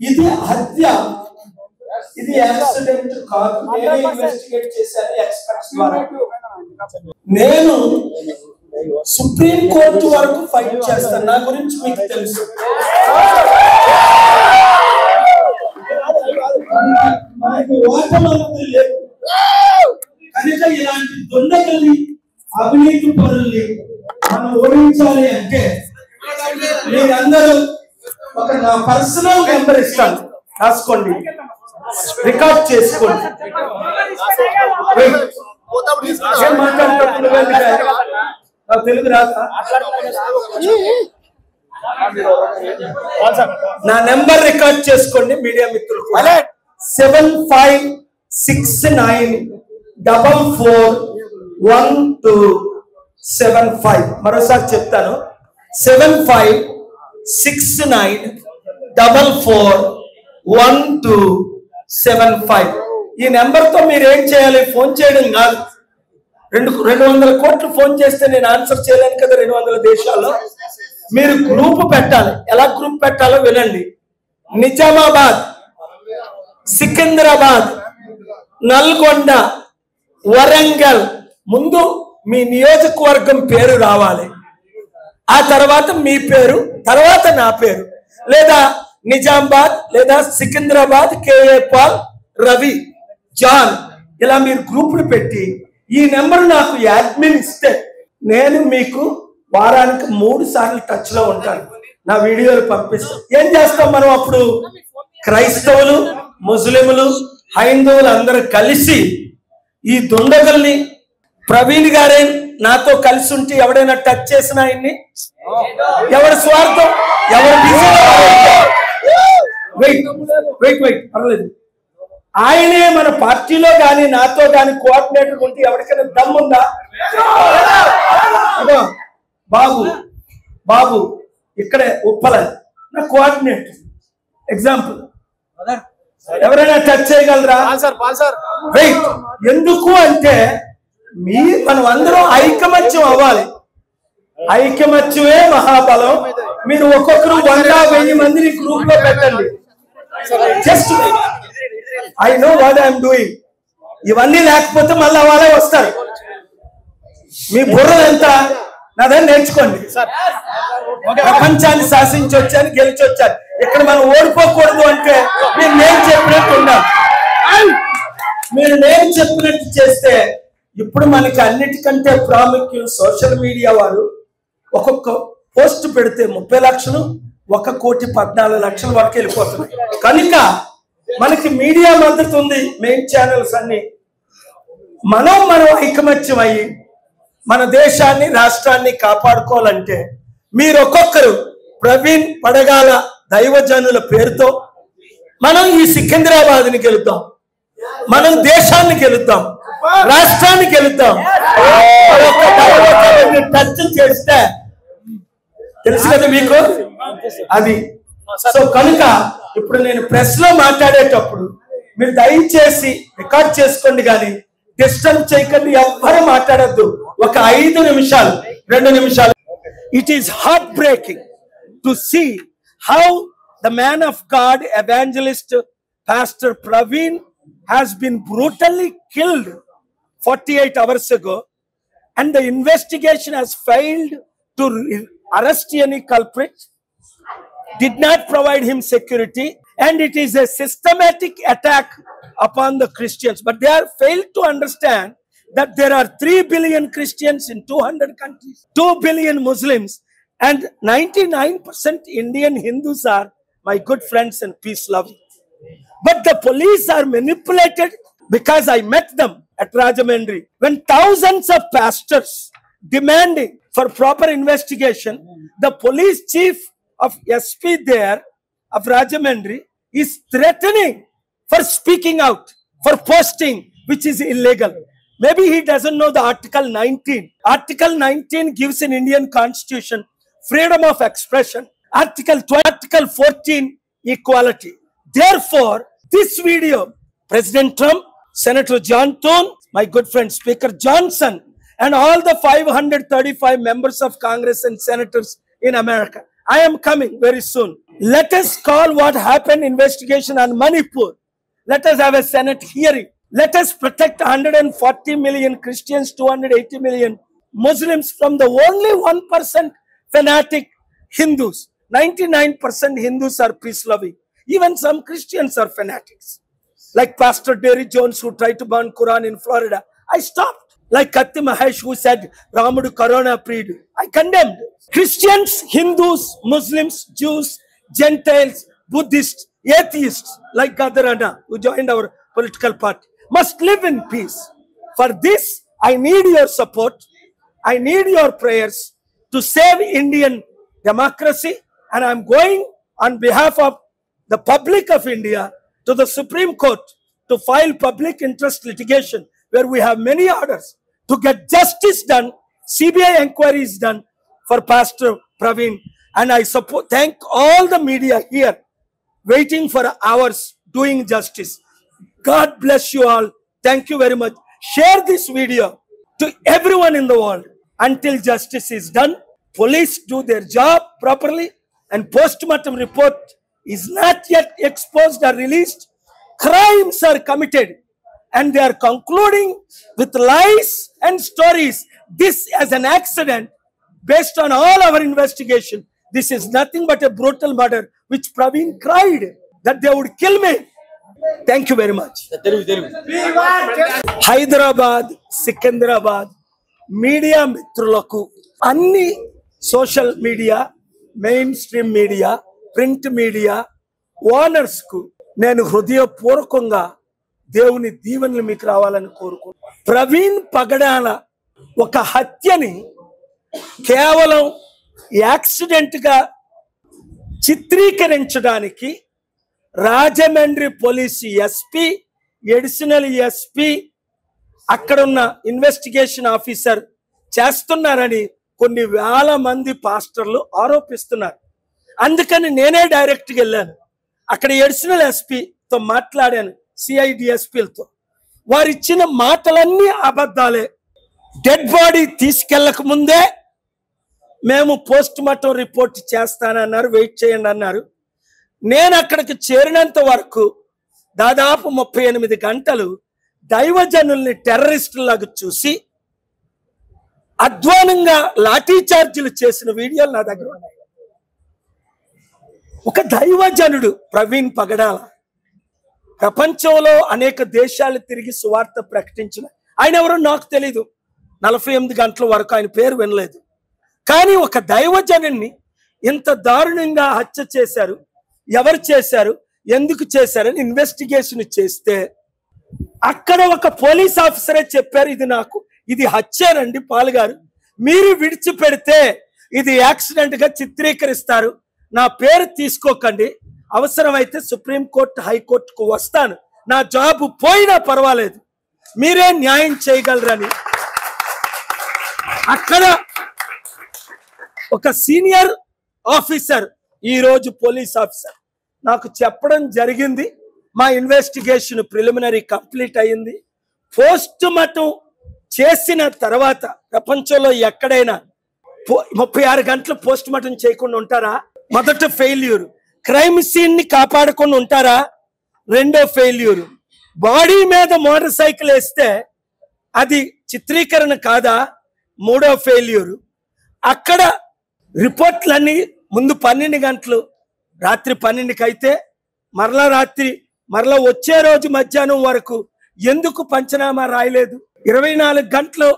ఇది హత్య, ఇది యాక్సిడెంట్ కాదు. నేనే ఇన్వెస్టిగేట్ చేశాను ఎక్స్పర్ట్స్ ద్వారా. నేను సుప్రీం కోర్టు వరకు ఫైట్ చేస్తాను. నా గురించి మీకు తెలుసు. మనకి ఓటమి లేదు కనుక ఇలాంటి దొండగల్ని, అవినీతి పరుల్ని మనం ఓడించాలి అంటే మీరందరూ ఒక నా పర్సనల్ నెంబర్ ఇస్తాను, రాసుకోండి, రికార్డ్ చేసుకోండి. తెలుగు రాదా? నా నెంబర్ రికార్డ్ చేసుకోండి మీడియా మిత్రులు. 7569441275. మరోసారి చెప్తాను, 7569441275. ఈ నెంబర్తో మీరు ఏం చేయాలి? ఫోన్ చేయడం కాదు. 200 కోట్లు ఫోన్ చేస్తే నేను ఆన్సర్ చేయలేను కదా 200 దేశాల్లో. మీరు గ్రూప్ పెట్టాలి. ఎలా గ్రూప్ పెట్టాలో వినండి. నిజామాబాద్, సికింద్రాబాద్, నల్గొండ, వరంగల్, ముందు మీ నియోజకవర్గం పేరు రావాలి. ఆ తర్వాత మీ పేరు, తర్వాత నా పేరు, లేదా నిజామాబాద్ లేదా సికింద్రాబాద్, కేఏ పాల్, రవి, జాన్, ఇలా మీరు గ్రూపులు పెట్టి ఈ నెంబర్ నాకు అడ్మిన్ ఇస్తే నేను మీకు వారానికి 3 సార్లు టచ్ లో ఉంటాను. నా వీడియోలు పంపిస్తాను. ఏం చేస్తాం మనం అప్పుడు? క్రైస్తవులు, ముస్లింలు, హైందవులు అందరూ కలిసి ఈ దుండగుల్ని, ప్రవీణ్ గారే నాతో కలిసి ఉంటే ఎవడైనా టచ్ చేసిన ఆయన్ని, ఎవరి స్వార్థం, ఎవరి పర్లేదు, ఆయనే మన పార్టీలో కానీ నాతో కానీ కోఆర్డినేటర్ ఉంటే ఎవరికైనా దమ్ముందా? బాబు బాబు ఇక్కడే ఉప్పల నా కోఆర్డినేటర్, ఎగ్జాంపుల్, ఎవరైనా టచ్ చేయగలరా? ఎందుకు అంటే మనం అందరం ఐకమత్యం అవ్వాలి. ఐకమత్యమే మహాబలం. మీరు ఒక్కొక్కరు 100-1000 మందిని గ్రూప్ లో పెట్టండి. Just I know what I'm doing. ఇవన్నీ లేకపోతే మళ్ళీ వాళ్ళే వస్తారు. మీ బుర్ర ఎంత నాదని నేర్చుకోండి. ప్రపంచాన్ని శాసించి వచ్చాను, గెలిచి వచ్చాను. ఇక్కడ మనం ఓడిపోకూడదు అంటే మీరు నేను చెప్పినట్టు ఉండాలి. మీరు నేను చెప్పినట్టు చేస్తే ఇప్పుడు మనకి అన్నిటికంటే ప్రాముఖ్యం సోషల్ మీడియా వారు ఒక్కొక్క పోస్ట్ పెడితే 30 లక్షలు, 1,14,00,000 వరకు వెళ్ళిపోతున్నాయి. కనుక మనకి మీడియా మద్దతు ఉంది, మెయిన్ ఛానల్స్ అన్ని. మనం ఐకమత్యం అయ్యి మన దేశాన్ని, రాష్ట్రాన్ని కాపాడుకోవాలంటే మీరు ఒక్కొక్కరు ప్రవీణ్ పడగాల దైవజనుల పేరుతో మనం ఈ సికింద్రాబాద్ని గెలుద్దాం, మనం దేశాన్ని గెలుద్దాం, రాష్ట్రాన్ని గెలుద్దాం. టచ్ చేస్తే తెలుసు కదా మీకు అది. సో కనుక ఇప్పుడు నేను ప్రెస్ లో మాట్లాడేటప్పుడు మీరు దయచేసి రికార్డ్ చేసుకోండి, కానీ డిస్టర్బ్ చేయకండి, ఎవ్వరూ మాట్లాడద్దు. ఒక 5 నిమిషాలు, 2 నిమిషాలు. It is heartbreaking to see how the man of God, evangelist, Pastor Praveen, has been brutally killed 48 hours ago, and the investigation has failed to arrest any culprit, did not provide him security, and it is a systematic attack upon the Christians. But they are failed to understand that there are 3 billion Christians in 200 countries, 2 billion Muslims, and 99% Indian Hindus are my good friends and peace loving. But the police are manipulated, because I met them at Rajamandri when thousands of pastors demanding for proper investigation. The police chief of SP there of Rajamandri is threatening for speaking out, for posting, which is illegal. Maybe he doesn't know the Article 19. Article 19 gives an Indian constitution freedom of expression. Article 12, Article 14, equality. Therefore, this video, President Trump, Senator John Thune, my good friend Speaker Johnson, and all the 535 members of Congress and senators in America, I am coming very soon. Let us call what happened investigation on Manipur. Let us have a Senate hearing. Let us protect 140 million Christians, 280 million Muslims from the only 1% fanatic Hindus. 99% Hindus are peace-loving. Even some Christians are fanatics. Like Pastor Derry Jones, who tried to burn Quran in Florida. I stopped. Like Katti Mahesh, who said Ramudu Corona Predu. I condemned. Christians, Hindus, Muslims, Jews, Gentiles, Buddhists, atheists, like Gadarana, who joined our political party, must live in peace. For this, I need your support. I need your prayers to save Indian democracy. And I'm going on behalf of the public of India to the Supreme Court to file public interest litigation, where we have many orders to get justice done, CBI inquiries done for Pastor Praveen. And I thank all the media here waiting for hours doing justice. God bless you all. Thank you very much. Share this video to everyone in the world. Until justice is done, police do their job properly, and postmortem report is not yet exposed or released. Crimes are committed, and they are concluding with lies and stories. This as an accident based on all our investigation. This is nothing but a brutal murder, which Praveen cried that they would kill me. Thank you very much. Hyderabad, Secunderabad, media mitrulaku, anni social media, mainstream media, print media, owners ku నేను హృదయపూర్వకంగా దేవుని దీవెనలు మీకు రావాలని కోరుకుంటున్నాను. ప్రవీణ్ పగడాల ఒక హత్యని కేవలం accident గా చిత్రీకరించడానికి Rajahmundry police SP, additional SP, అక్కడున్న ఇన్వెస్టిగేషన్ ఆఫీసర్ చేస్తున్నారని కొన్ని వేల మంది పాస్టర్లు ఆరోపిస్తున్నారు. అందుకని నేనే డైరెక్ట్గా వెళ్ళాను. అక్కడ అడిషనల్ ఎస్పీతో మాట్లాడాను, సిఐడిఎస్పీలతో. వారు ఇచ్చిన మాటలన్నీ అబద్ధాలే. డెడ్ బాడీ తీసుకెళ్ళక ముందే మేము పోస్ట్ మార్టం రిపోర్ట్ చేస్తానన్నారు, వెయిట్ చేయండి అన్నారు. నేను అక్కడికి చేరినంత వరకు దాదాపు 38 గంటలు దైవజనుల్ని టెర్రరిస్టులాగా చూసి అధ్వానంగా లాఠీ చార్జీలు చేసిన వీడియోలు నా దగ్గర ఉన్నాయి. ఒక దైవజనుడు ప్రవీణ్ పగడాల ప్రపంచంలో అనేక దేశాలు తిరిగి సువార్త ప్రకటించిన ఆయన ఎవరో నాకు తెలీదు. 48 గంటల వరకు ఆయన పేరు వినలేదు. కానీ ఒక దైవజనుని ఇంత దారుణంగా హత్య చేశారు. ఎవరు చేశారు, ఎందుకు చేశారని ఇన్వెస్టిగేషన్ చేస్తే అక్కడ ఒక పోలీస్ ఆఫీసరే చెప్పారు, ఇది హత్యేనండి పాల్గారు, మీరు విడిచిపెడితే ఇది యాక్సిడెంట్ గా చిత్రీకరిస్తారు, నా పేరు తీసుకోకండి, అవసరమైతే సుప్రీంకోర్టు హైకోర్టుకు వస్తాను, నా జాబ్ పోయినా పర్వాలేదు, మీరే న్యాయం చేయగలరని అక్కడ ఒక సీనియర్ ఆఫీసర్, ఈరోజు పోలీస్ ఆఫీసర్ నాకు చెప్పడం జరిగింది. మా ఇన్వెస్టిగేషన్ ప్రిలిమినరీ కంప్లీట్ అయ్యింది. పోస్ట్ మార్టం చేసిన తర్వాత ప్రపంచంలో ఎక్కడైనా 36 గంటలు పోస్ట్ మార్టం చేయకుండా ఉంటారా? మొదట ఫెయిల్యూర్. క్రైమ్ సీన్ ని కాపాడకుండా ఉంటారా? రెండో ఫెయిల్యూర్. బాడీ మీద మోటార్ సైకిల్ వేస్తే అది చిత్రీకరణ కాదా? మూడో ఫెయిల్యూర్. అక్కడ రిపోర్ట్లన్నీ ముందు 12 గంటలు, రాత్రి 12కి అయితే మరలా వచ్చే రోజు మధ్యాహ్నం వరకు ఎందుకు పంచనామా రాయలేదు? 24 గంటలు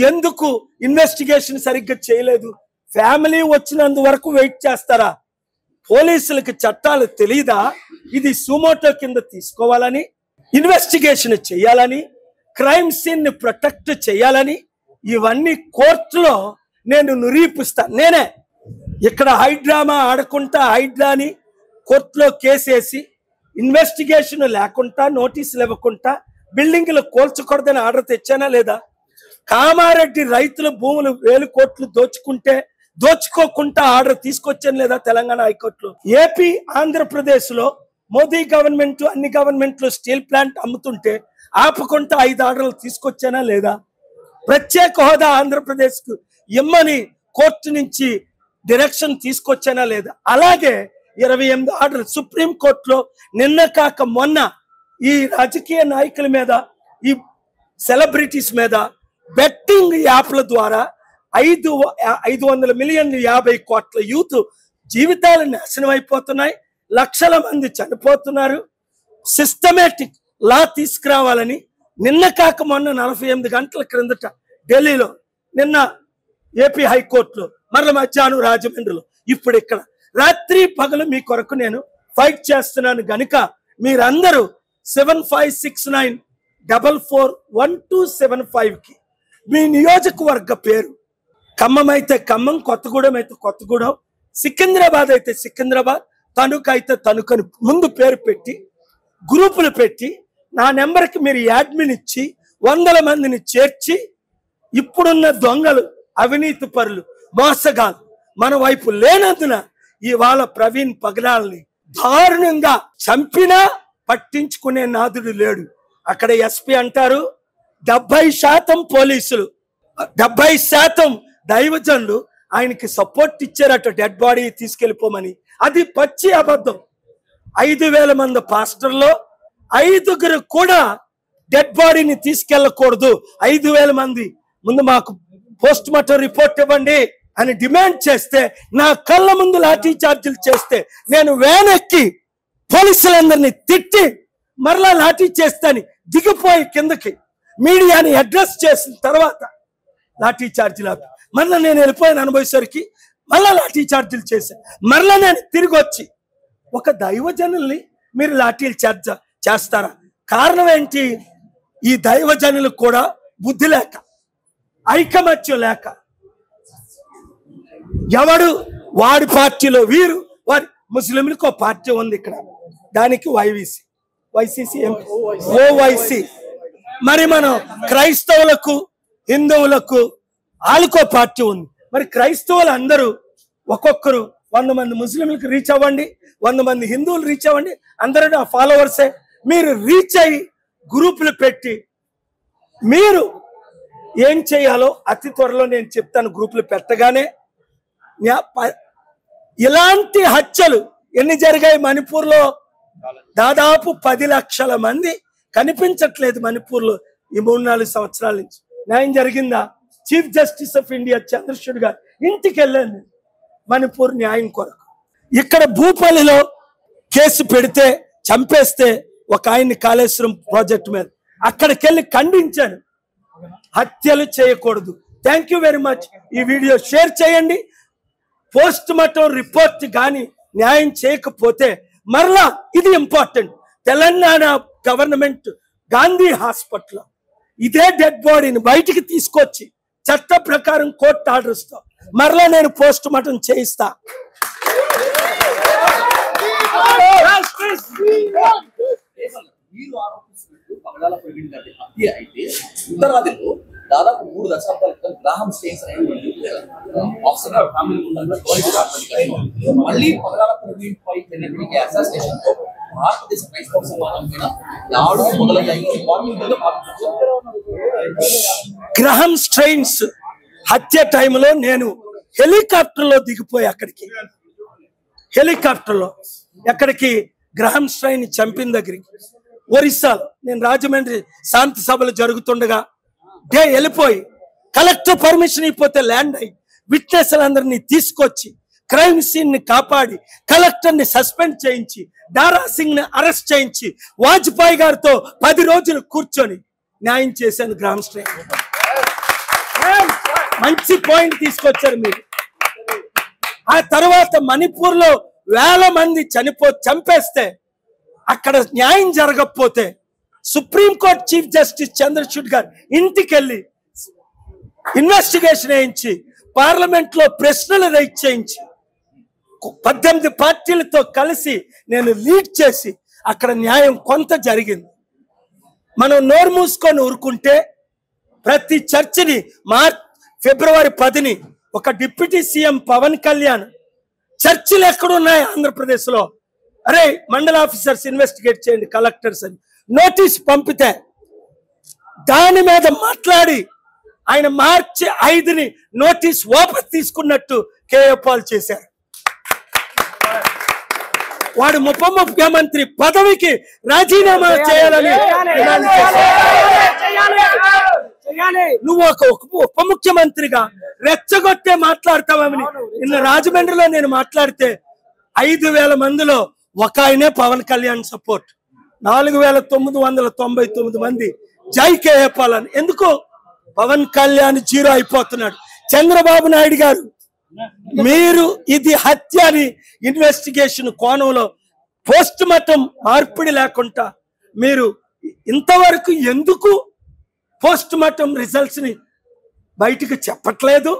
ఎందుకు ఇన్వెస్టిగేషన్ సరిగ్గా చేయలేదు? ఫ్యామిలీ వచ్చినందు వరకు వెయిట్ చేస్తారా? పోలీసులకు చట్టాలు తెలీదా? ఇది సుమోటో కింద తీసుకోవాలని, ఇన్వెస్టిగేషన్ చేయాలని, క్రైమ్ సీన్ ని ప్రొటెక్ట్ చేయాలని ఇవన్నీ కోర్టులో నేను నిరూపిస్తాను. నేనే ఇక్కడ హైడ్రామా ఆడకుండా హైడ్రాని కోర్టులో కేసేసి ఇన్వెస్టిగేషన్ లేకుండా, నోటీసులు ఇవ్వకుండా బిల్డింగ్లు కూల్చకూడదని ఆర్డర్ తెచ్చానా లేదా? కామారెడ్డి రైతుల భూములు 1000 కోట్లు దోచుకోకుండా ఆర్డర్ తీసుకొచ్చాను లేదా తెలంగాణ హైకోర్టులో? ఏపీ, ఆంధ్రప్రదేశ్ లో మోదీ గవర్నమెంట్ అన్ని గవర్నమెంట్లు స్టీల్ ప్లాంట్ అమ్ముతుంటే ఆపకుండా 5 ఆర్డర్లు తీసుకొచ్చానా లేదా? ప్రత్యేక హోదా ఆంధ్రప్రదేశ్ కు ఇమ్మని కోర్టు నుంచి డైరెక్షన్ తీసుకొచ్చానా లేదా? అలాగే 28 ఆర్డర్ సుప్రీంకోర్టులో నిన్న కాక మొన్న ఈ రాజకీయ నాయకుల మీద, ఈ సెలబ్రిటీస్ మీద బెట్టింగ్ యాప్ల ద్వారా 500 మిలియన్ 50 కోట్ల యూత్ జీవితాలు నాశనం అయిపోతున్నాయి. లక్షల మంది చనిపోతున్నారు. సిస్టమేటిక్ లా తీసుకురావాలని నిన్న కాక మొన్న 48 గంటల క్రిందట ఢిల్లీలో, నిన్న ఏపీ హైకోర్టులో, మరల మధ్యాహ్నం రాజమండ్రిలో, ఇప్పుడు ఇక్కడ రాత్రి పగలు మీ కొరకు నేను ఫైట్ చేస్తున్నాను గనుక మీరందరూ 7569441275కి మీ నియోజకవర్గ పేరు, ఖమ్మం అయితే ఖమ్మం, కొత్తగూడెం అయితే కొత్తగూడెం, సికింద్రాబాద్ అయితే సికింద్రాబాద్, తణుకు అయితే తణుకని ముందు పేరు పెట్టి గ్రూపులు పెట్టి నా నెంబర్కి మీరు యాడ్మిన్ ఇచ్చి 100 మందిని చేర్చి ఇప్పుడున్న దొంగలు, అవినీతి పరులు, మోసగాలు మన వైపు లేనందున ఇవాళ ప్రవీణ్ పగడాల్ని దారుణంగా చంపినా పట్టించుకునే నాదుడు లేడు. అక్కడ ఎస్పీ అంటారు 70% పోలీసులు, 70% దైవజనులు ఆయనకి సపోర్ట్ ఇచ్చారట డెడ్ బాడీ తీసుకెళ్ళిపోమని. అది పచ్చి అబద్ధం. 5000 మంది పాస్టర్లో 5గురు కూడా డెడ్ బాడీని తీసుకెళ్ళకూడదు. 5000 మంది ముందు మాకు పోస్ట్ మార్టం రిపోర్ట్ ఇవ్వండి అని డిమాండ్ చేస్తే, నా కళ్ళ ముందు లాఠీ చార్జీలు చేస్తే నేను వ్యాన్ ఎక్కి పోలీసులందరినీ తిట్టి మరలా లాఠీ చేస్తాని దిగిపోయి కిందకి మీడియాని అడ్రస్ చేసిన తర్వాత లాఠీ ఛార్జీలు ఆపి మరలా నేను వెళ్ళిపోయిన అనుభవేసరికి మళ్ళా లాఠీ ఛార్జీలు చేశాను. మరలా నేను తిరిగి వచ్చి ఒక దైవజనుల్ని మీరు లాఠీలు ఛార్జ్ చేస్తారా? కారణం ఏంటి? ఈ దైవజనులకు కూడా బుద్ధి లేక, ఐకమత్యం లేక, ఎవడు వాడి పార్టీలో వీరు, వారి ముస్లింలకు ఒక పార్టీ ఉంది ఇక్కడ, దానికి వైసీసీ ఓవైసీ. మరి మనం క్రైస్తవులకు, హిందువులకు వాళ్ళకో పార్టీ ఉంది. మరి క్రైస్తవులు అందరూ ఒక్కొక్కరు 100 మంది ముస్లింలకు రీచ్ అవ్వండి, 100 మంది హిందువులు రీచ్ అవ్వండి, అందరూ నా ఫాలోవర్సే. మీరు రీచ్ అయ్యి గ్రూపులు పెట్టి మీరు ఏం చేయాలో అతి త్వరలో నేను చెప్తాను. గ్రూపులు పెట్టగానే ఇలాంటి హత్యలు ఎన్ని జరిగాయి మణిపూర్లో? దాదాపు 10 లక్షల మంది కనిపించట్లేదు మణిపూర్లో ఈ 3-4 సంవత్సరాల నుంచి. న్యాయం జరిగిందా? Chief justice of India Chandrachud గారు ఇంటికి వెళ్ళాను మణిపూర్ న్యాయం కొరకు. ఇక్కడ భూపల్లిలో కేసు పెడితే చంపేస్తే ఒక ఆయన్ని కాళేశ్వరం ప్రాజెక్టు మీద, అక్కడికి వెళ్ళి ఖండించాను. హత్యలు చేయకూడదు. Thank you very much. ఈ వీడియో షేర్ చేయండి. పోస్ట్ మార్టం రిపోర్ట్ కానీ న్యాయం చేయకపోతే మరలా ఇది important, Telangana government Gandhi hospital ఇదే డెడ్ బాడీని బయటికి తీసుకొచ్చి చట్ట ప్రకారం కోర్టు ఆర్డర్ ఇస్తా, మరలా నేను పోస్ట్ మార్టం చేయిస్తా. ఉత్తరాదిలో దాదాపు 3 దశాబ్దాల క్రితం గ్రాహం స్టెయిన్స్ మళ్ళీ పగడాల ప్రవీణ్ పై జరిగిన అసాసినేషన్ తో భారతదేశ క్రైస్తవ సమాజం మీద దాడులు మొదలయ్యాయి. గ్రాహం స్టెయిన్స్ హత్య టైంలో నేను హెలికాప్టర్లో దిగిపోయి అక్కడికి, హెలికాప్టర్లో ఎక్కడికి, గ్రాహం స్టెయిన్ చంపిన దగ్గరికి ఒరిస్సాలో. నేను రాజమండ్రి శాంతి సభలు జరుగుతుండగా వెళ్ళిపోయి కలెక్టర్ పర్మిషన్ ఇవ్వకపోతే ల్యాండ్ అయ్యి విట్నెస్లందరినీ తీసుకొచ్చి క్రైమ్ సీన్ ని కాపాడి కలెక్టర్ ని సస్పెండ్ చేయించి దారా సింగ్ ని అరెస్ట్ చేయించి వాజ్పేయి గారితో 10 రోజులు కూర్చొని న్యాయం చేశాను. గ్రామ్ స్ట్రెయిన్ మంచి పాయింట్ తీసుకొచ్చారు మీరు. ఆ తర్వాత మణిపూర్ లో వేల మంది చంపేస్తే అక్కడ న్యాయం జరగకపోతే సుప్రీంకోర్టు చీఫ్ జస్టిస్ చంద్రచూడ్ గారు ఇంటికి వెళ్ళి ఇన్వెస్టిగేషన్ వేయించి పార్లమెంట్ లో ప్రశ్నలు రైజ్ చేయించి 18 పార్టీలతో కలిసి నేను లీడ్ చేసి అక్కడ న్యాయం కొంత జరిగింది. మనం నోరు మూసుకొని ఊరుకుంటే ప్రతి చర్చని ఫిబ్రవరి 10ని ఒక డిప్యూటీ సీఎం పవన్ కళ్యాణ్ చర్చలు ఎక్కడున్నాయి ఆంధ్రప్రదేశ్ లో, అరే మండల ఆఫీసర్స్ ఇన్వెస్టిగేట్ చేయండి కలెక్టర్స్ అని నోటీస్ పంపితే దాని మీద మాట్లాడి ఆయన మార్చి 5ని నోటీస్ వాపస్ తీసుకున్నట్టు కేఏ పాల్ చేశారు. వాడు ఉప ముఖ్యమంత్రి పదవికి రాజీనామా చేయాలని నువ్వు ఒక ఉప ముఖ్యమంత్రిగా రెచ్చగొట్టే మాట్లాడతావని నిన్న రాజమండ్రిలో నేను మాట్లాడితే 5,000 మందిలో ఒక ఆయనే పవన్ కళ్యాణ్ సపోర్ట్, 4,999 మంది జై కేఏ పాల్ అని. ఎందుకు? పవన్ కళ్యాణ్ జీరో అయిపోతున్నాడు. చంద్రబాబు నాయుడు గారు, మీరు ఇది హత్య అని ఇన్వెస్టిగేషన్ కోణంలో పోస్ట్ మార్టం మార్పిడి లేకుండా మీరు ఇంతవరకు ఎందుకు పోస్ట్ మార్టం రిజల్ట్స్ ని బయటికి చెప్పట్లేదు?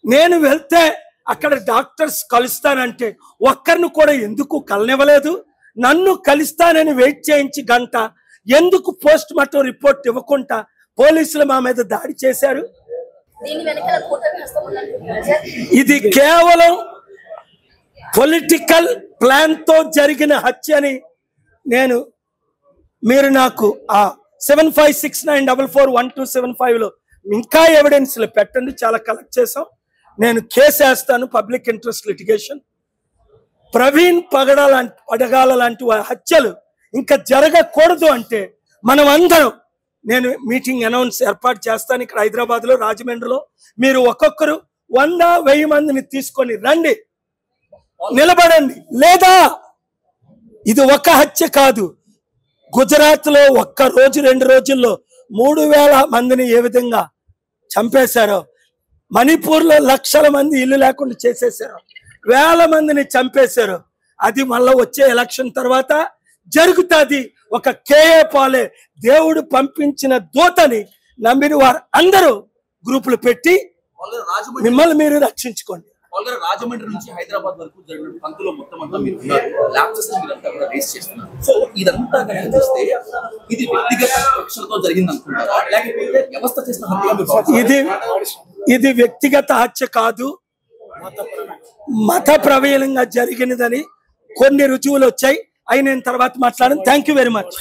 నేను వెళ్తే అక్కడ డాక్టర్స్ కలుస్తానంటే ఒక్కరిని కూడా ఎందుకు కలనివ్వలేదు? నన్ను కలుస్తానని వెయిట్ చేయించి గంట ఎందుకు పోస్ట్ మార్టం రిపోర్ట్ ఇవ్వకుండా పోలీసులు మా మీద దాడి చేశారు? ఇది కేవలం పొలిటికల్ ప్లాన్ తో జరిగిన హత్య అని మీరు నాకు ఆ 7569441275 లో ఇంకా ఎవిడెన్స్లు పెట్టండి, చాలా కలెక్ట్ చేసాం. నేను కేసు వేస్తాను, పబ్లిక్ ఇంట్రెస్ట్ లిటిగేషన్. ప్రవీణ్ పడగాల లాంటి హత్యలు ఇంకా జరగకూడదు అంటే మనం అందరం, నేను మీటింగ్ అనౌన్స్ ఏర్పాటు చేస్తాను ఇక్కడ హైదరాబాద్ లో, రాజమండ్రిలో. మీరు ఒక్కొక్కరు 100-1000 మందిని తీసుకొని రండి, నిలబడండి. లేదా ఇది ఒక హత్య కాదు, గుజరాత్ లో ఒక్క రోజు 2 రోజుల్లో 3,000 మందిని ఏ విధంగా చంపేశారో, మణిపూర్ లో లక్షల మంది ఇల్లు లేకుండా చేసేసారు, 1,000 మందిని చంపేశారు. అది మళ్ళా వచ్చే ఎలక్షన్ తర్వాత జరుగుతుంది. ఒక కేఏ పాలే దేవుడు పంపించిన దూతని నమ్మిన వారు అందరూ గ్రూపులు పెట్టి మిమ్మల్ని మీరు రక్షించుకోండి. రాజమండ్రి నుంచి హైదరాబాద్ వరకు జరిగిన పంతులో మొత్తం అంతా మీరు ల్యాప్టాప్స్ మీరంతా కూడా రేస్ చేస్తున్నారు. సో ఇదంతా కనుక చూస్తే ఇది వ్యక్తిగత కక్షలతో జరిగింది అనుకుంటారా, లేకపోతే వ్యవస్థ చేసిన హత్య? ఇది వ్యక్తిగత హత్య కాదు, మత ప్రవీణంగా జరిగినదని కొన్ని రుజువులు వచ్చాయి. అవి నేను తర్వాత మాట్లాడాను. Thank you very much.